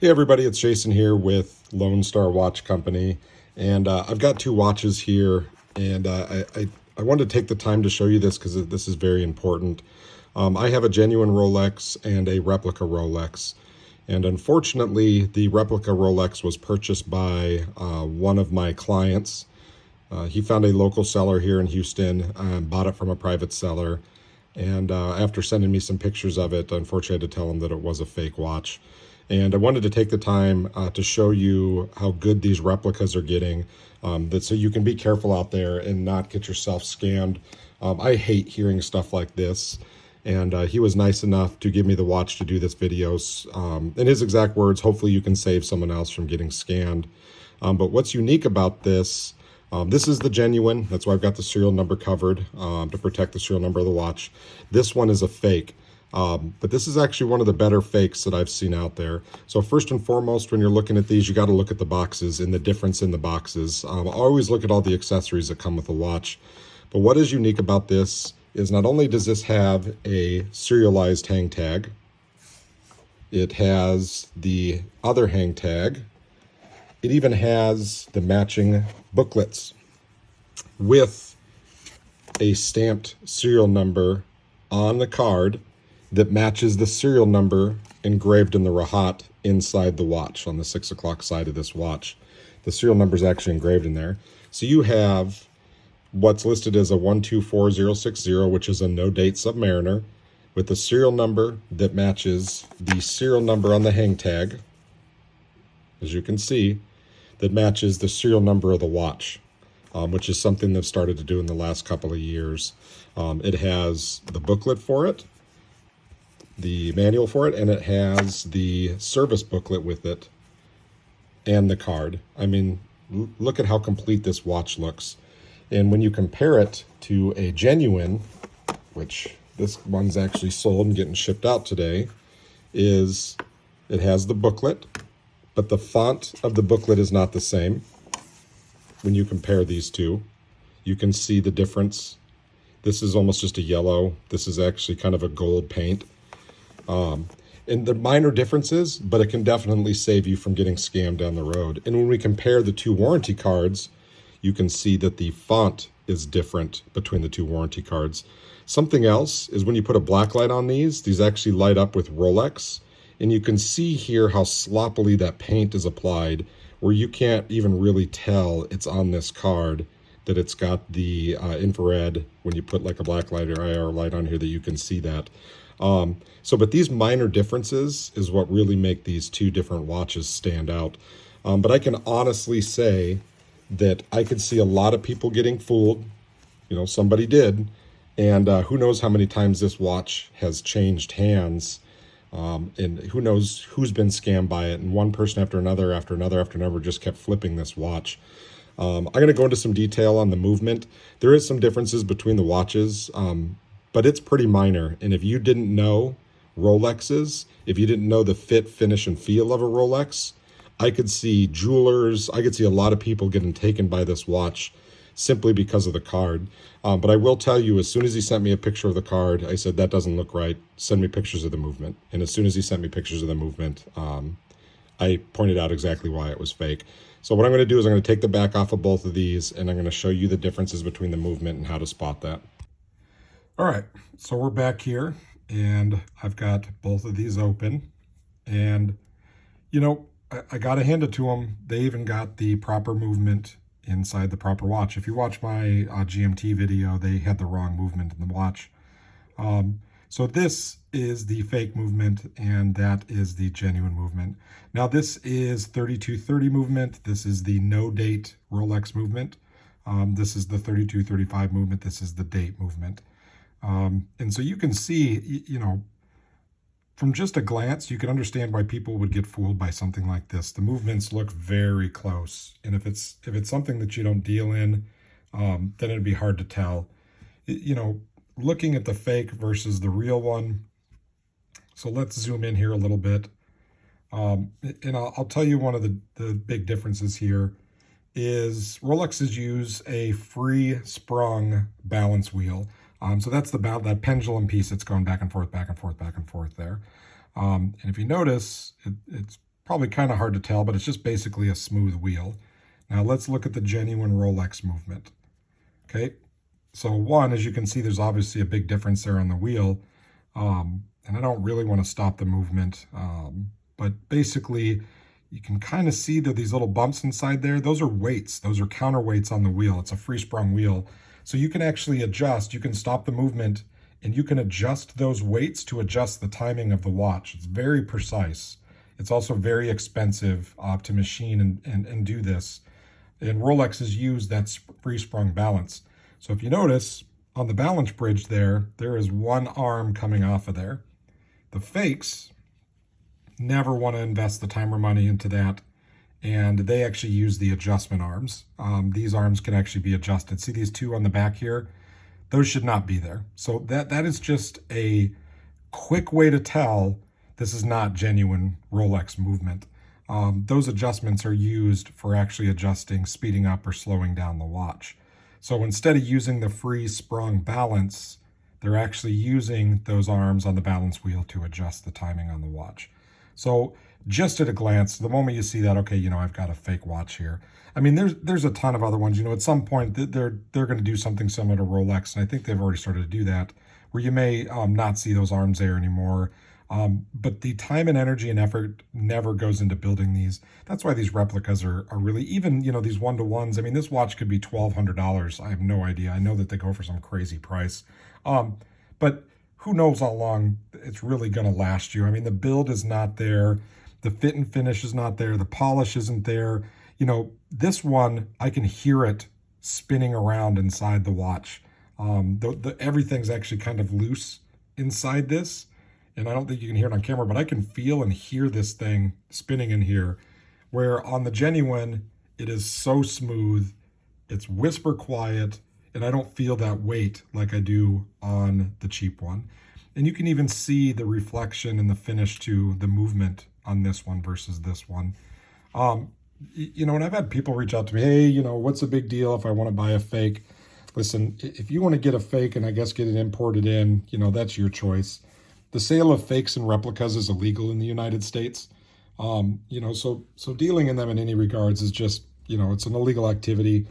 Hey everybody, it's Jason here with Lone Star Watch Company, and I've got two watches here, and I wanted to take the time to show you this because this is very important. I have a genuine Rolex and a replica Rolex, and unfortunately, the replica Rolex was purchased by one of my clients. He found a local seller here in Houston, bought it from a private seller, and after sending me some pictures of it, unfortunately, I had to tell him that it was a fake watch. And I wanted to take the time to show you how good these replicas are getting, so you can be careful out there and not get yourself scammed. I hate hearing stuff like this. And he was nice enough to give me the watch to do this video. In his exact words, hopefully you can save someone else from getting scammed. But what's unique about this, this is the genuine. That's why I've got the serial number covered to protect the serial number of the watch. This one is a fake. But this is actually one of the better fakes that I've seen out there. So first and foremost, when you're looking at these, you got to look at the boxes and the difference in the boxes. Always look at all the accessories that come with the watch. But what is unique about this is not only does this have a serialized hang tag, it has the other hang tag. It even has the matching booklets with a stamped serial number on the card that matches the serial number engraved in the Rahat inside the watch on the 6 o'clock side of this watch. The serial number is actually engraved in there. So you have what's listed as a 124060, which is a no-date Submariner, with the serial number that matches the serial number on the hang tag, as you can see, that matches the serial number of the watch, which is something they've started to do in the last couple of years. It has the booklet for it, the manual for it, and it has the service booklet with it and the card. I mean, look at how complete this watch looks. And when you compare it to a genuine, which this one's actually sold and getting shipped out today, is it has the booklet, but the font of the booklet is not the same. When you compare these two, you can see the difference. This is almost just a yellow. This is actually kind of a gold paint. And the minor differences, but it can definitely save you from getting scammed down the road. And when we compare the two warranty cards, you can see that the font is different between the two warranty cards. Something else is when you put a black light on these actually light up with Rolex. And you can see here how sloppily that paint is applied, where you can't even really tell it's on this card that it's got the infrared. When you put like a black light or IR light on here, that you can see that. But these minor differences is what really make these two different watches stand out. But I can honestly say that I could see a lot of people getting fooled. You know, somebody did. And who knows how many times this watch has changed hands. And who knows who's been scammed by it. And one person after another just kept flipping this watch. I'm going to go into some detail on the movement. There is some differences between the watches, but it's pretty minor. And if you didn't know Rolexes, if you didn't know the fit, finish, and feel of a Rolex, I could see jewelers, I could see a lot of people getting taken by this watch simply because of the card. But I will tell you, as soon as he sent me a picture of the card, I said, that doesn't look right. Send me pictures of the movement. And as soon as he sent me pictures of the movement, I pointed out exactly why it was fake. So what I'm going to do is I'm going to take the back off of both of these, and I'm going to show you the differences between the movement and how to spot that. All right, so we're back here, and I've got both of these open. And, you know, I got to hand it to them. They even got the proper movement inside the proper watch. If you watch my GMT video, they had the wrong movement in the watch. So this is the fake movement, and that is the genuine movement. Now this is 3230 movement. This is the no date Rolex movement. This is the 3235 movement. This is the date movement. And so you can see, you know, from just a glance, you can understand why people would get fooled by something like this. The movements look very close. And if it's something that you don't deal in, then it'd be hard to tell. You know, looking at the fake versus the real one. So let's zoom in here a little bit. And I'll tell you one of the big differences here is Rolexes use a free sprung balance wheel. So that's that pendulum piece that's going back and forth there. And if you notice, it's Probably kind of hard to tell, but it's just basically a smooth wheel. Now let's look at the genuine Rolex movement. Okay, so one, as you can see, there's obviously a big difference there on the wheel. And I don't really want to stop the movement, but basically you can kind of see that these little bumps inside there, those are weights. Those are counterweights on the wheel. It's a free sprung wheel. So you can actually adjust, you can stop the movement and you can adjust those weights to adjust the timing of the watch. It's very precise. It's also very expensive to machine and do this. And Rolex has used that free sprung balance. So if you notice on the balance bridge there is one arm coming off of there. The fakes never want to invest the time or money into that, and they actually use the adjustment arms. These arms can actually be adjusted. See these two on the back here? Those should not be there. So that is just a quick way to tell this is not genuine Rolex movement. Those adjustments are used for actually adjusting, speeding up or slowing down the watch. So instead of using the free sprung balance, they're actually using those arms on the balance wheel to adjust the timing on the watch. So just at a glance, the moment you see that, okay, I've got a fake watch here. I mean, there's a ton of other ones. At some point they're going to do something similar to Rolex, and I think they've already started to do that, where you may not see those arms there anymore. But the time and energy and effort never goes into building these. That's why these replicas are really, even, these one-to-ones. I mean, this watch could be $1,200. I have no idea. I know that they go for some crazy price. But who knows how long it's really going to last you. I mean, the build is not there. The fit and finish is not there. The polish isn't there. This one, I can hear it spinning around inside the watch. Everything's actually kind of loose inside this. And I don't think you can hear it on camera, but I can feel and hear this thing spinning in here, where on the genuine, it is so smooth, it's whisper quiet, and I don't feel that weight like I do on the cheap one. And you can even see the reflection and the finish to the movement on this one versus this one. And I've had people reach out to me, hey, what's the big deal if I want to buy a fake? Listen, if you want to get a fake and I guess get it imported in, that's your choice. The sale of fakes and replicas is illegal in the United States. So dealing in them in any regards is just, it's an illegal activity.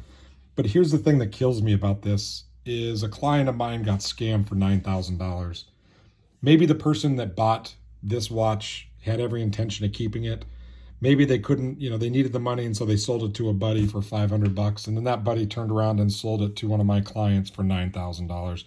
But here's the thing that kills me about this is a client of mine got scammed for $9,000. Maybe the person that bought this watch had every intention of keeping it. Maybe they couldn't, they needed the money, and so they sold it to a buddy for $500. And then that buddy turned around and sold it to one of my clients for $9,000.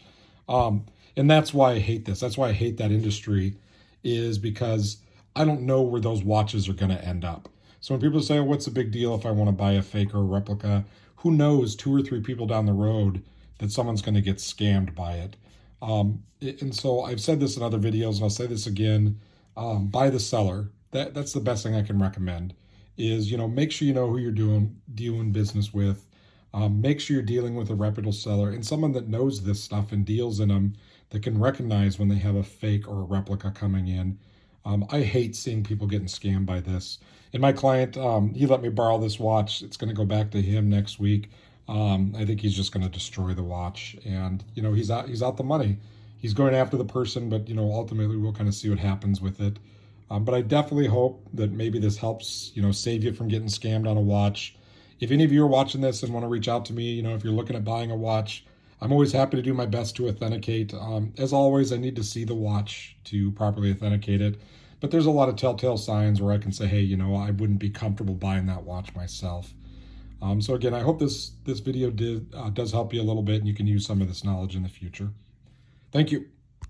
And that's why I hate this. That's why I hate that industry, is because I don't know where those watches are going to end up. So when people say, oh, what's the big deal if I want to buy a fake or a replica? Who knows, 2 or 3 people down the road that someone's going to get scammed by it. And so I've said this in other videos, and I'll say this again, buy the seller. That's the best thing I can recommend is, make sure you know who you're doing business with. Make sure you're dealing with a reputable seller and someone that knows this stuff and deals in them, that can recognize when they have a fake or a replica coming in. I hate seeing people getting scammed by this. And my client, he let me borrow this watch. It's going to go back to him next week. I think he's just going to destroy the watch, and he's out the money. He's going after the person, but ultimately we'll kind of see what happens with it. But I definitely hope that maybe this helps save you from getting scammed on a watch. If any of you are watching this and want to reach out to me, if you're looking at buying a watch, I'm always happy to do my best to authenticate. As always, I need to see the watch to properly authenticate it. But there's a lot of telltale signs where I can say, hey, I wouldn't be comfortable buying that watch myself. So again, I hope this video does help you a little bit, and you can use some of this knowledge in the future. Thank you.